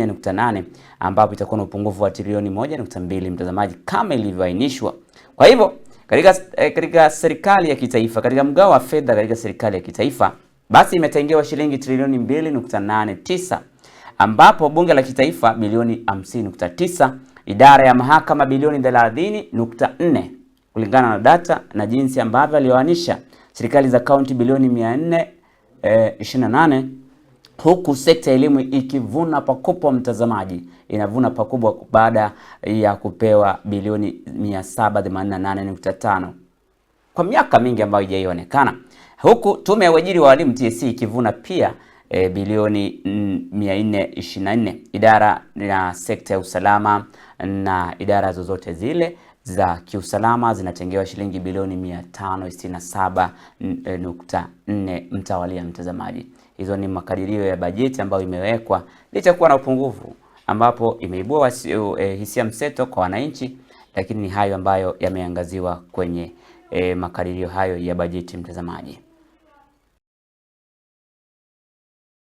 4.8 ambapo itakuwa na upungufu wa trilioni 1.2 mtazamaji, kama ilivyoainishwa. Kwa hivyo katika serikali ya kitaifa, katika mgao wa fedha katika serikali ya kitaifa, basi imetengewa shilingi trilioni 2.89, ambapo bunge la kitaifa bilioni 50.9, idara ya mahakama bilioni 30.4 kulingana na data na jinsi ambavyo alioanisha, serikali za kaunti bilioni 428, huku sekta ya elimu ikivuna pakubwa mtazamaji, inavuna pakubwa baada ya kupewa bilioni 788.5 kwa miaka mingi ambayo haijaonekana, huku tume ya uajiri wa walimu TSC ikivuna pia bilioni 424. Idara ya sekta ya usalama na idara zozote zile za kiusalama zinatengewa shilingi bilioni 567.4 mtawalia mtazamaji. Hizo ni makadirio ya bajeti ambayo imewekwa licha kuwa na upungufu, ambapo imeibua hisia mseto kwa wananchi, lakini ni hayo ambayo yameangaziwa kwenye makadirio hayo ya bajeti mtazamaji.